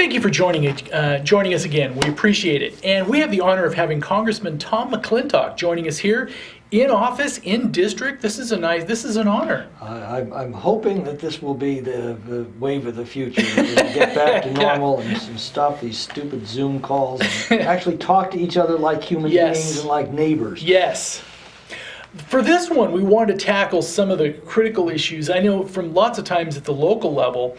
Thank you for joining us again. We appreciate it. And we have the honor of having Congressman Tom McClintock joining us here in office, in district. This is an honor. I'm hoping that this will be the wave of the future. We'll get back to normal and stop these stupid Zoom calls and actually talk to each other like human beings and like neighbors. Yes. For this one, we wanted to tackle some of the critical issues. I know from lots of times at the local level,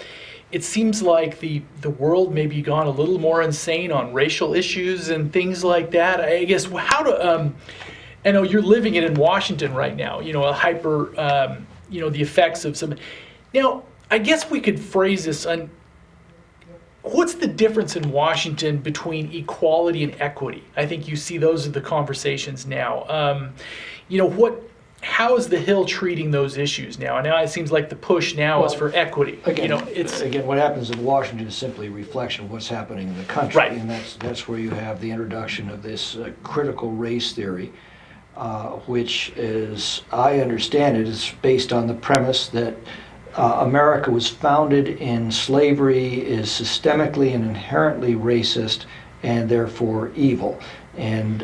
it seems like the world maybe gone a little more insane on racial issues and things like that. I guess I know you're living it in Washington right now, a hyper, the effects of some. Now, I guess we could phrase this on what's the difference in Washington between equality and equity? I think you see those are the conversations now. How is the Hill treating those issues now? And now it seems like the push now is for equity. Again, what happens in Washington is simply a reflection of what's happening in the country. Right. And that's where you have the introduction of this critical race theory, which is, I understand it, is based on the premise that America was founded in slavery, is systemically and inherently racist, and therefore evil. And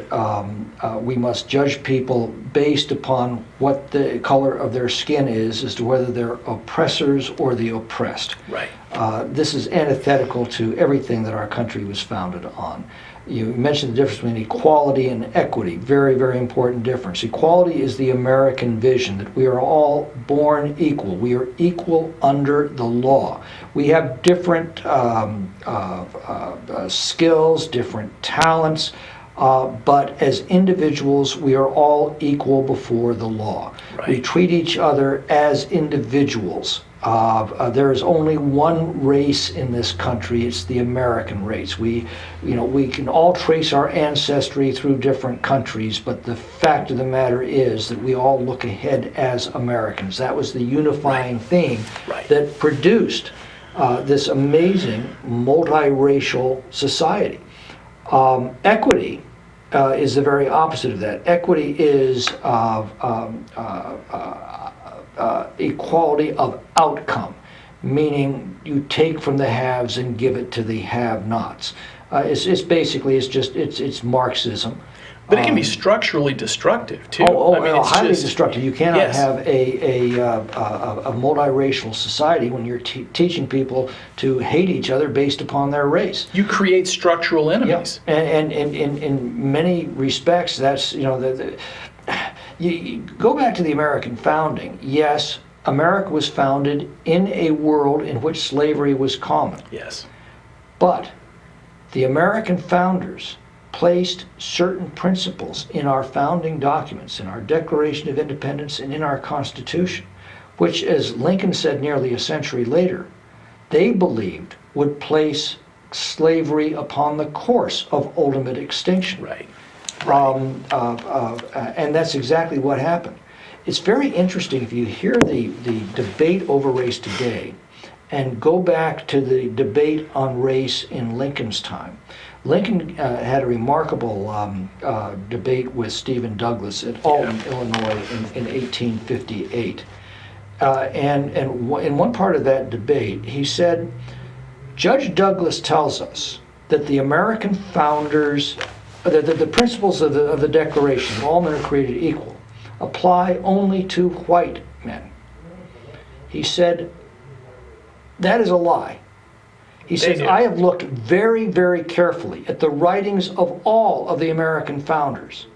we must judge people based upon what the color of their skin is as to whether they're oppressors or the oppressed. Right. This is antithetical to everything that our country was founded on. You mentioned the difference between equality and equity. Very, very important difference. Equality is the American vision that we are all born equal. We are equal under the law. We have different skills, different talents, but as individuals, we are all equal before the law. Right. We treat each other as individuals. There is only one race in this country. It's the American race. We can all trace our ancestry through different countries, but the fact of the matter is that we all look ahead as Americans. That was the unifying theme that produced this amazing multiracial society. Equity is the very opposite of that. Equity is equality of outcome, meaning you take from the haves and give it to the have-nots. It's Marxism. But it can be structurally destructive too. Highly destructive. You cannot have a multiracial society when you're teaching people to hate each other based upon their race. You create structural enemies. Yeah. And in many respects, that's you go back to the American founding. Yes, America was founded in a world in which slavery was common. Yes. But the American founders placed certain principles in our founding documents, in our Declaration of Independence, and in our Constitution, which, as Lincoln said nearly a century later, they believed would place slavery upon the course of ultimate extinction. Right. And that's exactly what happened. It's very interesting if you hear the debate over race today and go back to the debate on race in Lincoln's time. Lincoln had a remarkable debate with Stephen Douglas at Alton, Illinois in 1858. And in one part of that debate, he said, Judge Douglas tells us that the American founders, the principles of the Declaration, that all men are created equal, apply only to white men. He said, that is a lie. He says, I have looked very, very carefully at the writings of all of the American founders,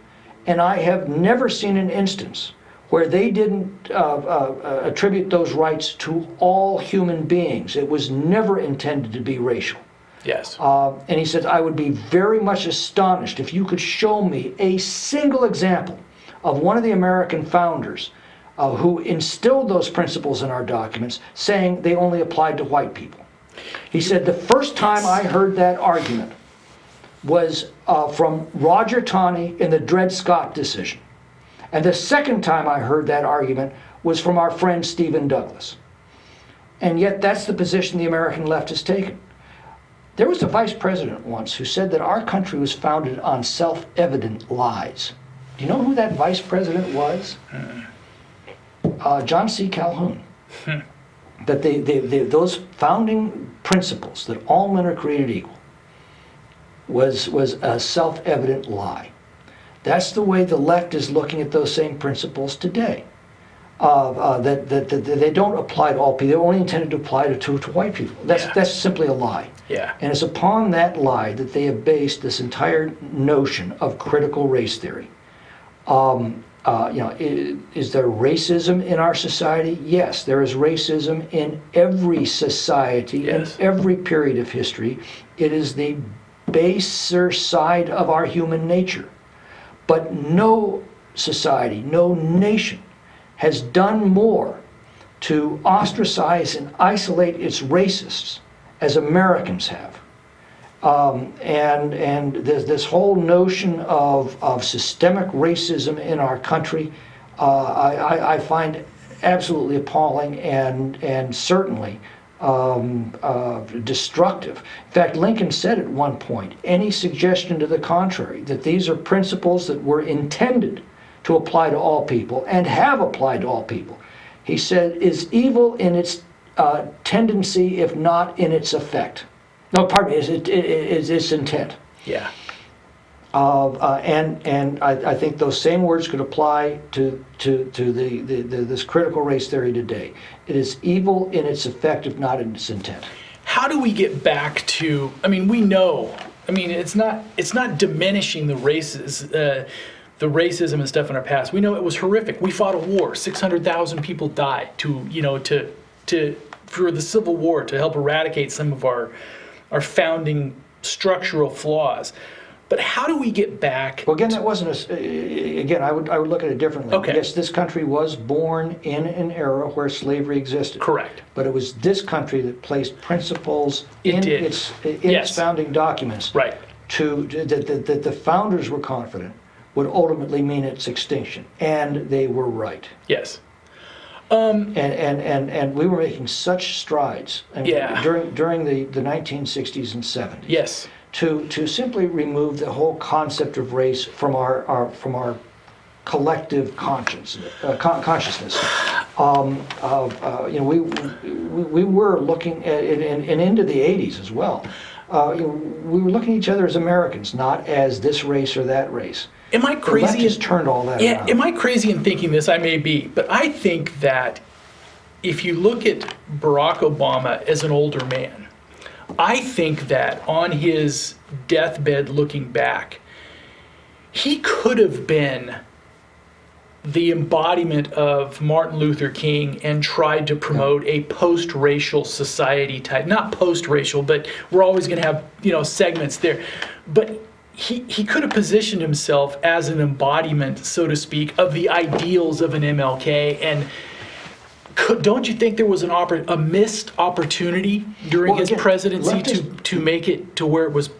and I have never seen an instance where they didn't attribute those rights to all human beings. It was never intended to be racial. Yes. And he said, I would be very much astonished if you could show me a single example of one of the American founders who instilled those principles in our documents, saying they only applied to white people. He said, the first time I heard that argument was from Roger Taney in the Dred Scott decision. And the second time I heard that argument was from our friend Stephen Douglas. And yet that's the position the American left has taken. There was a vice president once who said that our country was founded on self-evident lies. Do you know who that vice president was? John C. Calhoun. That those founding principles that all men are created equal was a self-evident lie. That's the way the left is looking at those same principles today. That they don't apply to all people. They're only intended to apply to white people. That's simply a lie. Yeah. And it's upon that lie that they have based this entire notion of critical race theory. Is there racism in our society? Yes, there is racism in every society, yes, in every period of history. It is the baser side of our human nature. But no society, no nation has done more to ostracize and isolate its racists as Americans have. And this whole notion of systemic racism in our country, I find absolutely appalling and certainly destructive. In fact, Lincoln said at one point, any suggestion to the contrary, that these are principles that were intended to apply to all people and have applied to all people, he said, is evil in its tendency, if not in its effect. No, pardon me, is its intent. Yeah. And I think those same words could apply to this critical race theory today. It is evil in its effect, if not in its intent. How do we get back to? I mean, we know. I mean, it's not diminishing the races, the racism and stuff in our past. We know it was horrific. We fought a war. 600,000 people died for the Civil War to help eradicate some of our founding structural flaws. But how do we get back? Well, again, that wasn't again, I would look at it differently. Okay. Yes, this country was born in an era where slavery existed. Correct. But it was this country that placed principles in its founding documents. Right. That the founders were confident would ultimately mean its extinction, and they were right. Yes. And we were making such strides during the 1960s and 70s. Yes. To simply remove the whole concept of race from our collective consciousness. We were looking at it, and into the 80s as well. We were looking at each other as Americans, not as this race or that race. Am I crazy? The left has turned all that around. Am I crazy in thinking this? I may be, but I think that if you look at Barack Obama as an older man, I think that on his deathbed looking back, he could have been the embodiment of Martin Luther King and tried to promote a post-racial society type. Not post-racial, but we're always going to have, segments there. But he could have positioned himself as an embodiment, so to speak, of the ideals of an MLK. And don't you think there was a missed opportunity during his presidency to make it to where it was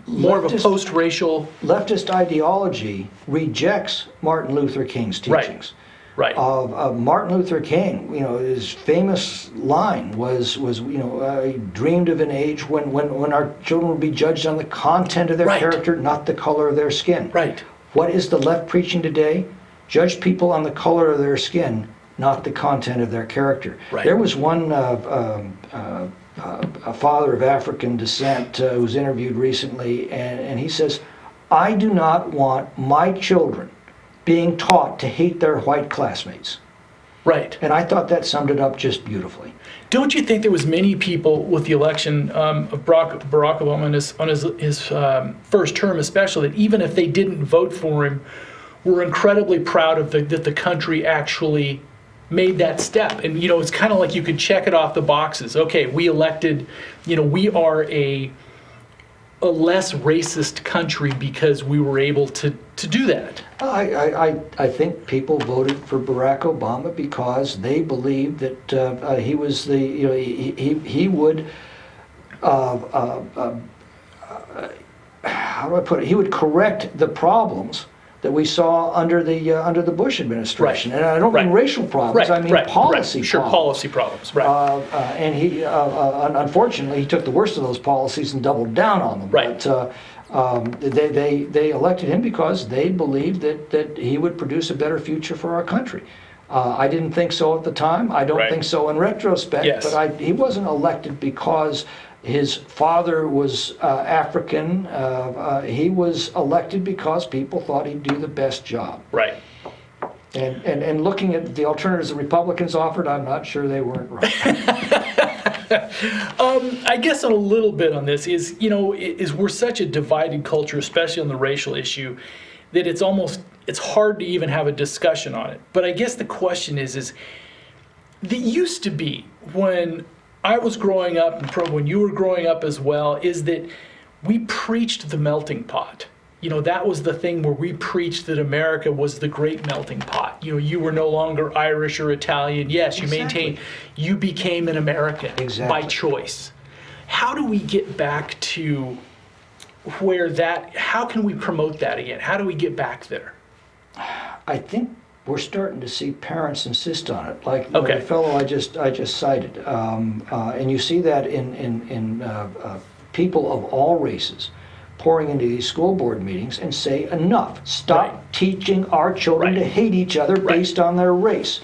more of a post-racial? Leftist ideology rejects Martin Luther King's teachings. Right. Martin Luther King, his famous line was he dreamed of an age when our children would be judged on the content of their character, not the color of their skin. Right. What is the left preaching today? Judge people on the color of their skin, not the content of their character. Right. There was one a father of African descent who was interviewed recently, and he says, I do not want my children being taught to hate their white classmates. Right. And I thought that summed it up just beautifully. Don't you think there was many people with the election of Barack Obama on his first term especially, that even if they didn't vote for him, were incredibly proud of that the country actually made that step? And it's kind of like you could check it off the boxes. Okay, we elected, we are a less racist country because we were able to do that. I think people voted for Barack Obama because they believed that he was he would how do I put it? He would correct the problems that we saw under the Bush administration. Right. And I don't mean racial problems, I mean policy problems. Sure, policy problems, right. And he, unfortunately, he took the worst of those policies and doubled down on them. Right. But they elected him because they believed that he would produce a better future for our country. I didn't think so at the time. I don't think so in retrospect. Yes. But he wasn't elected because His father was African. He was elected because people thought he'd do the best job. Right. And looking at the alternatives the Republicans offered, I'm not sure they weren't right. I guess a little bit on this is, we're such a divided culture, especially on the racial issue, that it's hard to even have a discussion on it. But I guess the question is that used to be when I was growing up, and probably when you were growing up as well, is that we preached the melting pot. That was the thing where we preached that America was the great melting pot. You were no longer Irish or Italian. Yes, you maintained, you became an American by choice. How do we get back to how can we promote that again? How do we get back there? I think we're starting to see parents insist on it, like the fellow I just cited, and you see that in people of all races pouring into these school board meetings and say, enough, stop teaching our children to hate each other based on their race.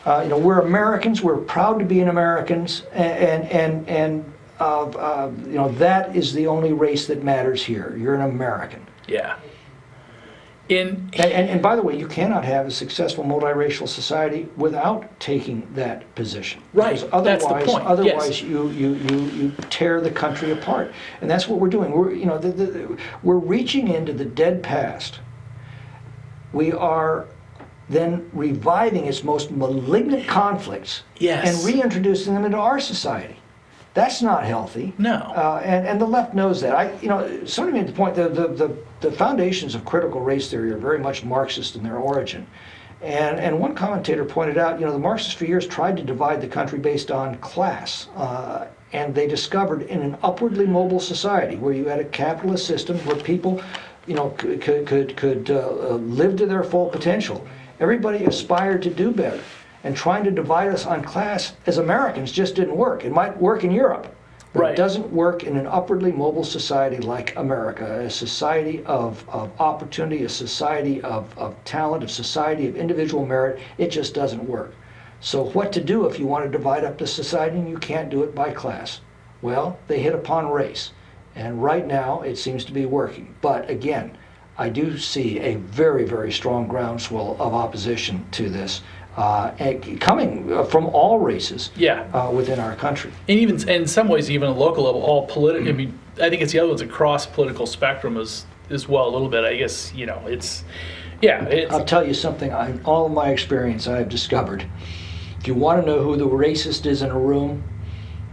We're Americans, we're proud to be Americans, and that is the only race that matters here. You're an American. Yeah. And by the way, you cannot have a successful multiracial society without taking that position. Right. Because otherwise, that's the point. Otherwise, you tear the country apart, and that's what we're doing. We're reaching into the dead past. We are then reviving its most malignant conflicts and reintroducing them into our society. That's not healthy. No. And the left knows that. Somebody made the point that the foundations of critical race theory are very much Marxist in their origin. And one commentator pointed out, the Marxists for years tried to divide the country based on class. And they discovered in an upwardly mobile society where you had a capitalist system where people, could live to their full potential. Everybody aspired to do better. And trying to divide us on class as Americans just didn't work. It might work in Europe, but it doesn't work in an upwardly mobile society like America, a society of opportunity, a society of talent, a society of individual merit. It just doesn't work. So what to do if you want to divide up the society and you can't do it by class? Well, they hit upon race. And right now it seems to be working. But again, I do see a very, very strong groundswell of opposition to this. Coming from all races within our country. And even in some ways, even at local level, all political, I think it's the other ones across political spectrum as well a little bit. I guess, I'll tell you something, all of my experience I've discovered, if you want to know who the racist is in a room,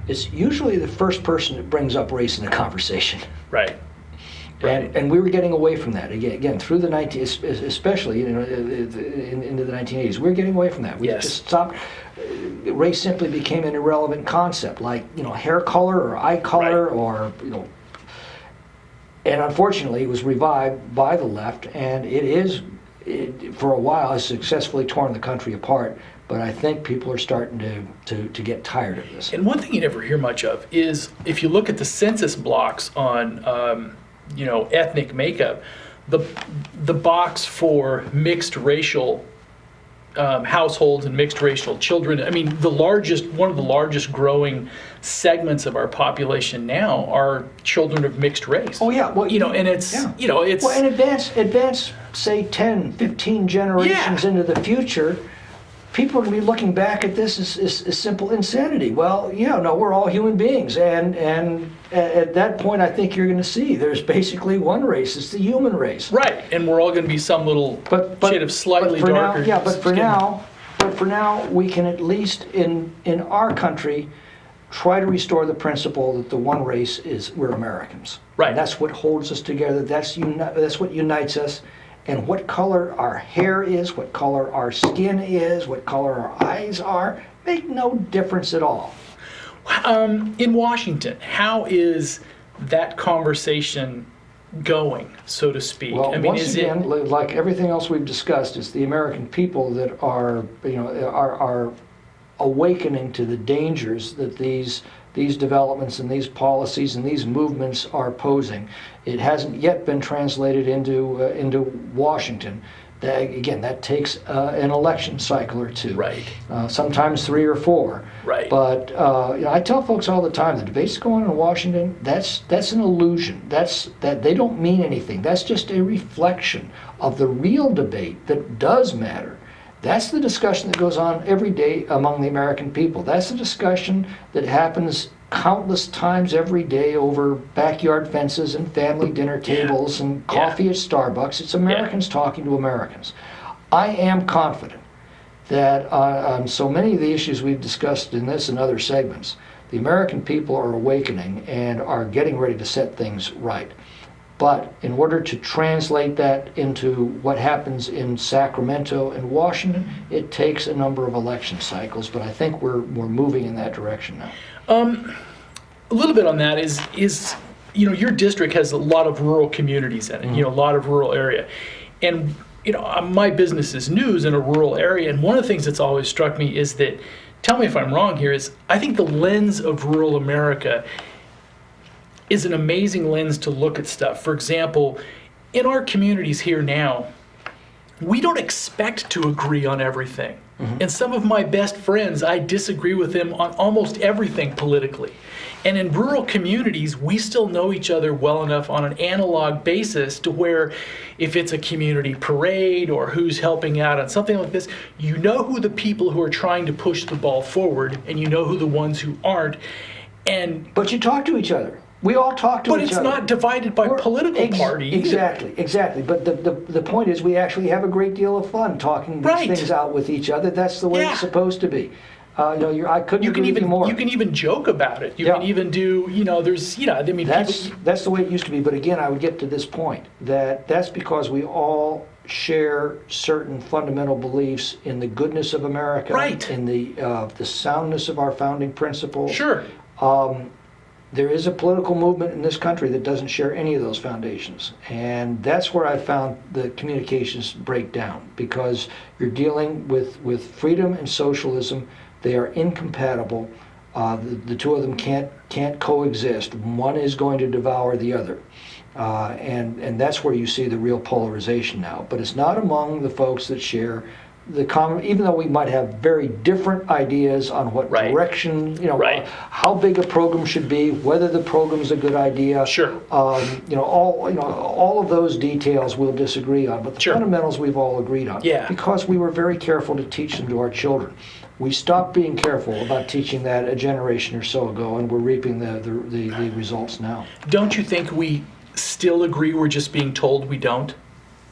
it's usually the first person that brings up race in a conversation. Right. And we were getting away from that again through the especially into the 1980s. We were getting away from that. We just stopped. Race simply became an irrelevant concept, like hair color or eye color or And unfortunately, it was revived by the left, and it for a while has successfully torn the country apart. But I think people are starting to get tired of this. And one thing you never hear much of is if you look at the census blocks on ethnic makeup, the box for mixed racial households and mixed racial children. One of the largest growing segments of our population now are children of mixed race. Oh yeah, well, and it's it's well, and advance say 10, 15 generations into the future. People are going to be looking back at this as simple insanity. Well, we're all human beings, and at that point, I think you're going to see there's basically one race. It's the human race. Right, and we're all going to be some little shade of slightly darker. But for now, we can at least in our country try to restore the principle that the one race is we're Americans. Right. And that's what holds us together. That's what unites us. And what color our hair is, what color our skin is, what color our eyes are, make no difference at all. In Washington, how is that conversation going, so to speak? Well, once again, like everything else we've discussed, it's the American people that are awakening to the dangers that these developments and these policies and these movements are posing. It hasn't yet been translated into Washington, That takes an election cycle or two. Right. Sometimes 3 or 4. Right. But I tell folks all the time, the debates going on in Washington, that's an illusion. That they don't mean anything. That's just a reflection of the real debate that does matter. That's the discussion that goes on every day among the American people. That's the discussion that happens countless times every day over backyard fences and family dinner tables and coffee at Starbucks. It's Americans talking to Americans. I am confident that on so many of the issues we've discussed in this and other segments, the American people are awakening and are getting ready to set things right. But in order to translate that into what happens in Sacramento and Washington, it takes a number of election cycles, but I think we're moving in that direction now. A little bit on that is your district has a lot of rural communities in it, a lot of rural area. And, my business is news in a rural area, and one of the things that's always struck me is that, tell me if I'm wrong here, is I think the lens of rural America is an amazing lens to look at stuff. For example, in our communities here now, we don't expect to agree on everything. And some of my best friends, I disagree with them on almost everything politically. And in rural communities, we still know each other well enough on an analog basis to where if it's a community parade or who's helping out on something like this, you know who the people who are trying to push the ball forward and you know who the ones who aren't. But you talk to each other. We all talk to each other. But it's not divided by political party. Exactly. But the point is we actually have a great deal of fun talking these things out with each other. That's the way it's supposed to be. I couldn't agree with you more. You can even joke about it. You can even do, That's the way it used to be. But again, I would get to this point, that's because we all share certain fundamental beliefs in the goodness of America, in the soundness of our founding principles. Sure. There is a political movement in this country that doesn't share any of those foundations. And that's where I found the communications break down, because you're dealing with freedom and socialism. They are incompatible. The two of them can't coexist. One is going to devour the other. And that's where you see the real polarization now. But it's not among the folks that share the common, even though we might have very different ideas on what direction, how big a program should be, whether the program's a good idea. Sure. All of those details we'll disagree on, but the fundamentals we've all agreed on. Yeah. Because we were very careful to teach them to our children. We stopped being careful about teaching that a generation or so ago, and we're reaping the results now. Don't you think we still agree we're just being told we don't?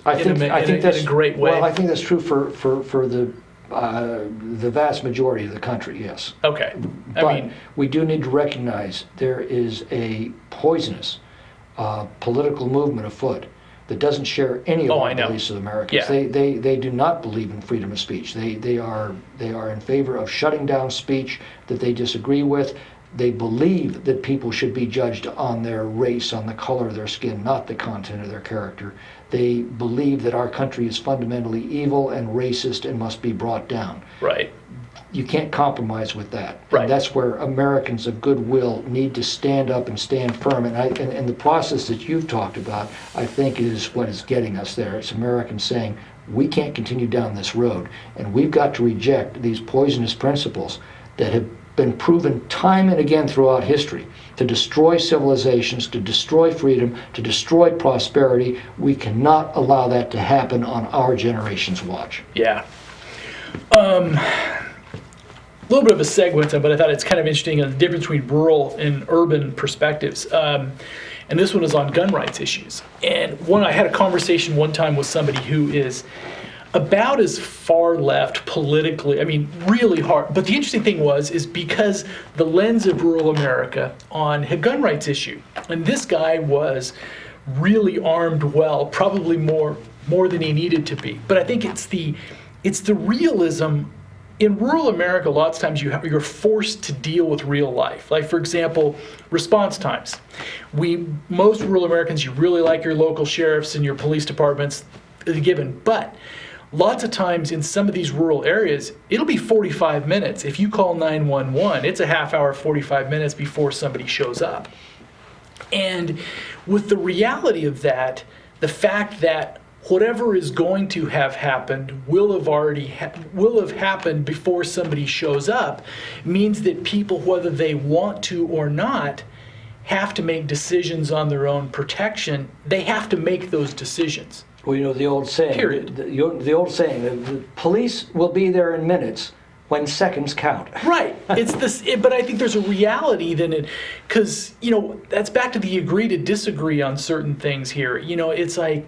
I think that's in a great way. Well, I think that's true for the vast majority of the country. Yes. Okay. But we do need to recognize there is a poisonous political movement afoot that doesn't share any of the beliefs of Americans. Yeah. They do not believe in freedom of speech. They are in favor of shutting down speech that they disagree with. They believe that people should be judged on their race, on the color of their skin, not the content of their character. They believe that our country is fundamentally evil and racist and must be brought down. Right. You can't compromise with that. Right. And that's where Americans of goodwill need to stand up and stand firm. And the process that you've talked about, I think, is what is getting us there. It's Americans saying, we can't continue down this road, and we've got to reject these poisonous principles that have been proven time and again throughout history to destroy civilizations, to destroy freedom, to destroy prosperity. We cannot allow that to happen on our generation's watch. Yeah. A little bit of a segue, but I thought it's kind of interesting the difference between rural and urban perspectives. And this one is on gun rights issues. And I had a conversation one time with somebody who is about as far left politically, really hard. But the interesting thing is because the lens of rural America on a gun rights issue, and this guy was really armed well, probably more than he needed to be. But I think it's the realism. In rural America, lots of times you're forced to deal with real life. Like, for example, response times. Most rural Americans, you really like your local sheriffs and your police departments, given. But lots of times in some of these rural areas, it'll be 45 minutes. If you call 911, it's a half hour, 45 minutes before somebody shows up. And with the reality of that, the fact that whatever is going to have happened will have happened before somebody shows up, means that people, whether they want to or not, have to make decisions on their own protection. They have to make those decisions. Well, you know the old saying. Period. The old saying: the police will be there in minutes when seconds count. Right. It's this, but I think there's a reality then, because that's back to the agree to disagree on certain things here. It's like,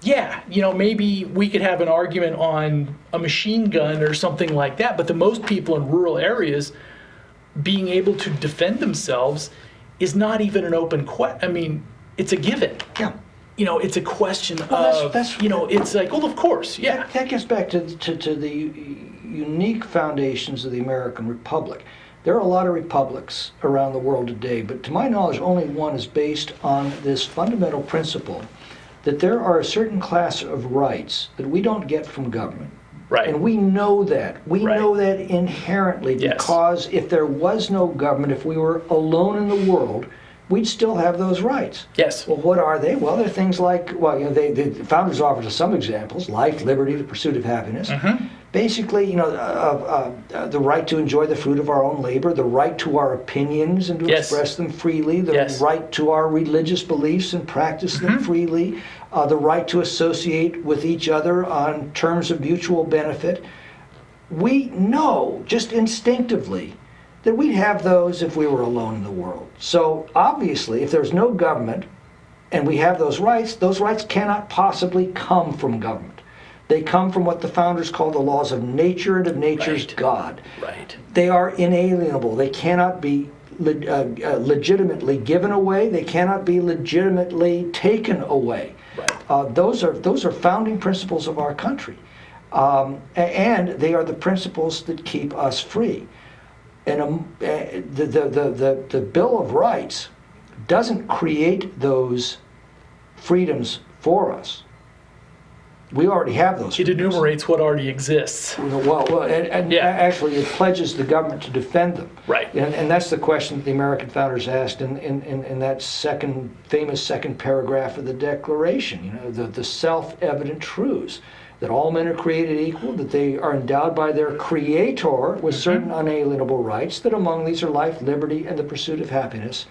yeah, maybe we could have an argument on a machine gun or something like that, but the most people in rural areas being able to defend themselves is not even an open question. I mean, it's a given. Yeah. It's a question of, it's like, well, of course, yeah. That gets back to the unique foundations of the American Republic. There are a lot of republics around the world today, but to my knowledge, only one is based on this fundamental principle that there are a certain class of rights that we don't get from government. Right. And we know that. We know that inherently, because if there was no government, if we were alone in the world, we'd still have those rights. Yes. Well, what are they? Well, they're things like, the founders offered us some examples: life, liberty, the pursuit of happiness. Mm-hmm. Basically, the right to enjoy the fruit of our own labor, the right to our opinions and to express them freely, the right to our religious beliefs and practice them freely, the right to associate with each other on terms of mutual benefit. We know, just instinctively, that we'd have those if we were alone in the world. So obviously, if there's no government and we have those rights cannot possibly come from government. They come from what the founders call the laws of nature and of nature's God. Right. They are inalienable. They cannot be legitimately given away. They cannot be legitimately taken away. Right. Those are founding principles of our country. And they are the principles that keep us free. And the Bill of Rights doesn't create those freedoms for us. We already have those freedoms. It enumerates what already exists. Actually it pledges the government to defend them. Right. And that's the question that the American founders asked in that famous second paragraph of the Declaration, the self-evident truths. That all men are created equal, that they are endowed by their Creator with certain unalienable rights, that among these are life, liberty, and the pursuit of happiness,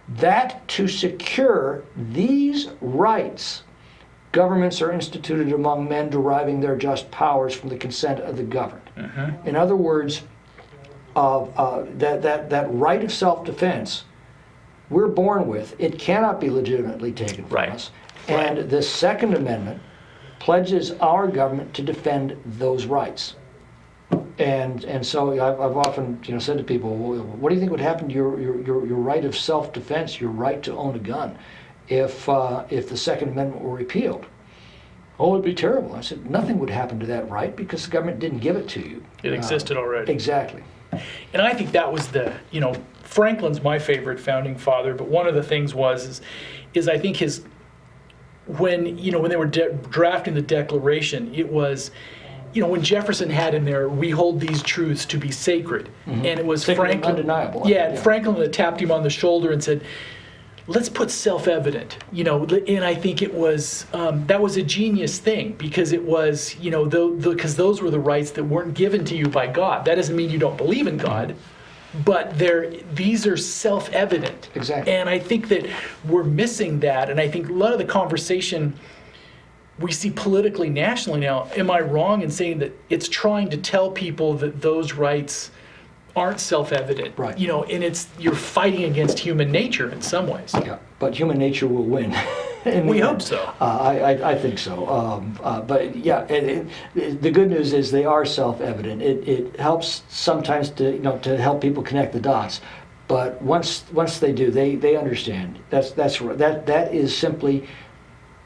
that to secure these rights, governments are instituted among men deriving their just powers from the consent of the governed. In other words, that right of self-defense we're born with, it cannot be legitimately taken from us. And the Second Amendment pledges our government to defend those rights. And so I've often said to people, well, what do you think would happen to your right of self-defense, your right to own a gun, if the Second Amendment were repealed? Oh, it'd be terrible. I said, nothing would happen to that right because the government didn't give it to you. It existed already. Exactly. And I think that was Franklin's my favorite founding father, but one of the things is I think when they were drafting the Declaration, it was, when Jefferson had in there, we hold these truths to be sacred. And it was Franklin. Undeniable. Yeah, Franklin that tapped him on the shoulder and said, let's put self-evident, and I think it was, that was a genius thing because it was, because those were the rights that weren't given to you by God. That doesn't mean you don't believe in God. But these are self-evident. Exactly. And I think that we're missing that. And I think a lot of the conversation we see politically, nationally now, am I wrong in saying that it's trying to tell people that those rights aren't self-evident? Right. And you're fighting against human nature in some ways. Yeah, but human nature will win. We hope so. I think so. But yeah, the good news is they are self-evident. It helps sometimes to help people connect the dots. But once they do, they understand. That is simply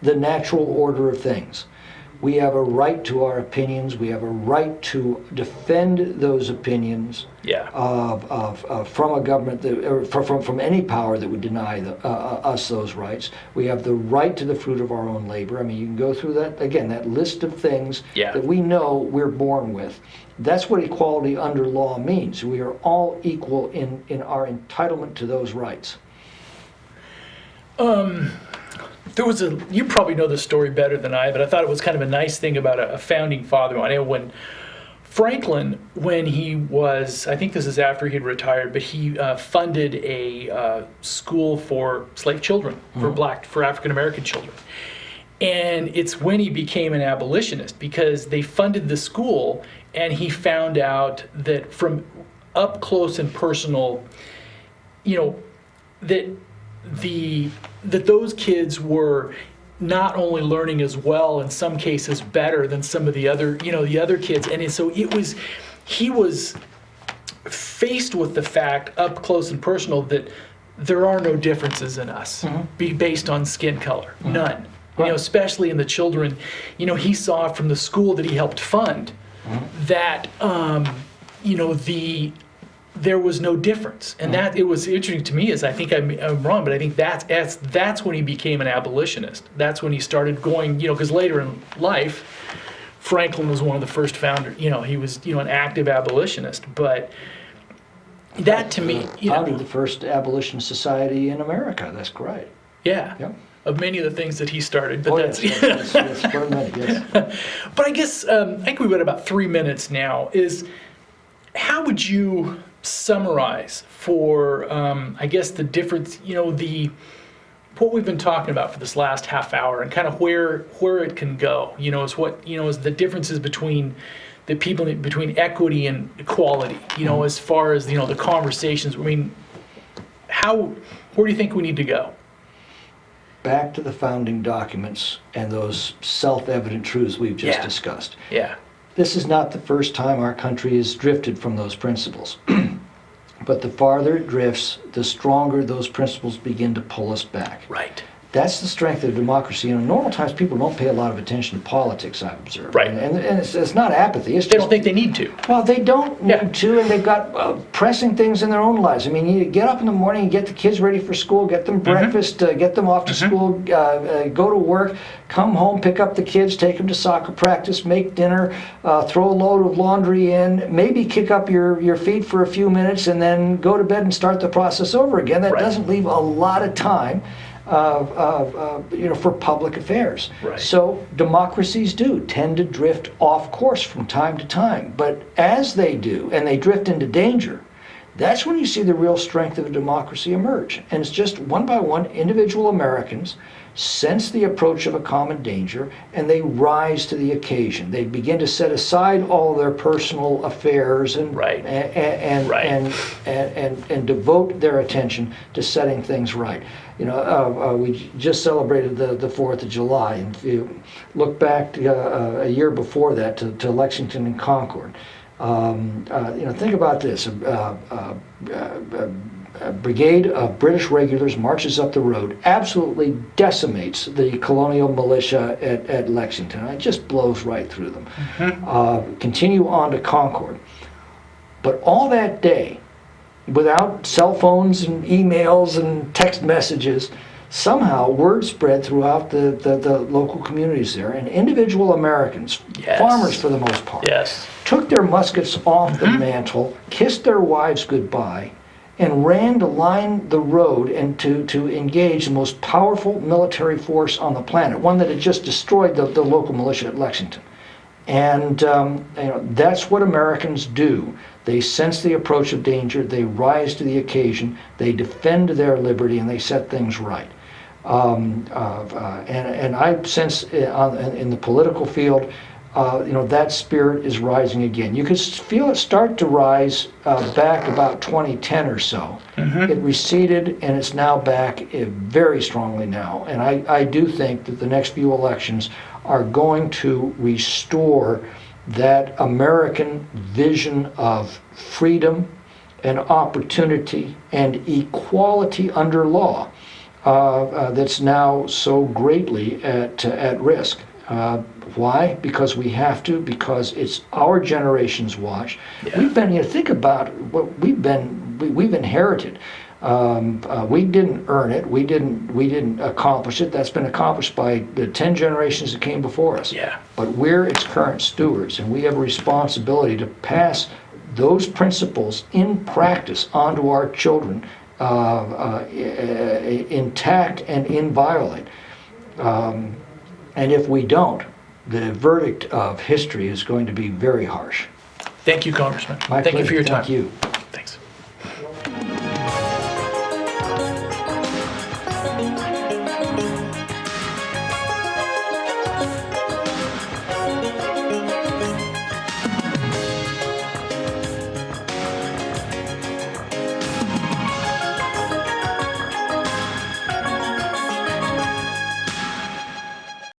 the natural order of things. We have a right to our opinions. We have a right to defend those opinions from a government, from any power that would deny us those rights. We have the right to the fruit of our own labor. I mean, you can go through that list of things that we know we're born with. That's what equality under law means. We are all equal in our entitlement to those rights. There was you probably know the story better than I, but I thought it was kind of a nice thing about a founding father. I know when Franklin, when he was, I think this is after he had retired, but he funded a school for slave children, for African American children. And it's when he became an abolitionist, because they funded the school and he found out that from up close and personal, that those kids were not only learning as well, in some cases better than some of the other kids. And so he was faced with the fact up close and personal that there are no differences in us based on skin color, none. Right. Especially in the children, he saw from the school that he helped fund that, there was no difference. And that it was interesting to me, is I think I'm wrong, but I think that's when he became an abolitionist. That's when he started going, because later in life, Franklin was one of the first founders, he was, an active abolitionist. But that to me, founded the first abolition society in America. That's great. Yeah. Yep. Of many of the things that he started, but yes, for many, yes. But I guess I think we've got about 3 minutes now. How would you summarize for I guess the difference, what we've been talking about for this last half hour, and kind of where it can go, is the differences between the people, between equity and equality, as far as the conversations. I mean, where do you think we need to go? Back to the founding documents and those self-evident truths we've just Yeah. discussed. Yeah. This is not the first time our country has drifted from those principles. But the farther it drifts, the stronger those principles begin to pull us back. Right. That's the strength of democracy. In normal times, people don't pay a lot of attention to politics, I've observed. Right. And it's not apathy. It's They just, don't think they need to. well, they don't Yeah. need to, and they've got pressing things in their own lives. I mean, you get up in the morning, you get the kids ready for school, get them breakfast, get them off to school, go to work, come home, pick up the kids, take them to soccer practice, make dinner, throw a load of laundry in, maybe kick up your feet for a few minutes, and then go to bed and start the process over again. That Right. doesn't leave a lot of time for public affairs. Right. So democracies do tend to drift off course from time to time. But as they do, and they drift into danger, that's when you see the real strength of a democracy emerge. And it's just one by one, individual Americans sense the approach of a common danger, and they rise to the occasion. They begin to set aside all their personal affairs and Right. and devote their attention to setting things right. We just celebrated the 4th of July, and if you look back a year before that to Lexington and Concord, think about this. A brigade of British regulars marches up the road, absolutely decimates the colonial militia at Lexington. It just blows right through them. Continue on to Concord. But all that day, without cell phones and emails and text messages, somehow word spread throughout the local communities there, and individual Americans, Yes. farmers for the most part, Yes. took their muskets off the mantle, kissed their wives goodbye, and ran to line the road and to engage the most powerful military force on the planet, one that had just destroyed the local militia at Lexington. And that's what Americans do. They sense the approach of danger, they rise to the occasion, they defend their liberty, and they set things right. And I sense in the political field, that spirit is rising again. You could feel it start to rise back about 2010 or so. It receded, and it's now back very strongly now. And I do think that the next few elections are going to restore that American vision of freedom and opportunity and equality under law that's now so greatly at risk. Why? Because we have to, because it's our generation's watch. Yeah. We've been, think about what we've inherited. We didn't earn it. We didn't accomplish it. That's been accomplished by the 10 generations that came before us. Yeah. But we're its current stewards, and we have a responsibility to pass those principles in practice onto our children, intact and inviolate. And if we don't, the verdict of history is going to be very harsh. Thank you, Congressman. My Thank you pleasure. for your time. Thank you.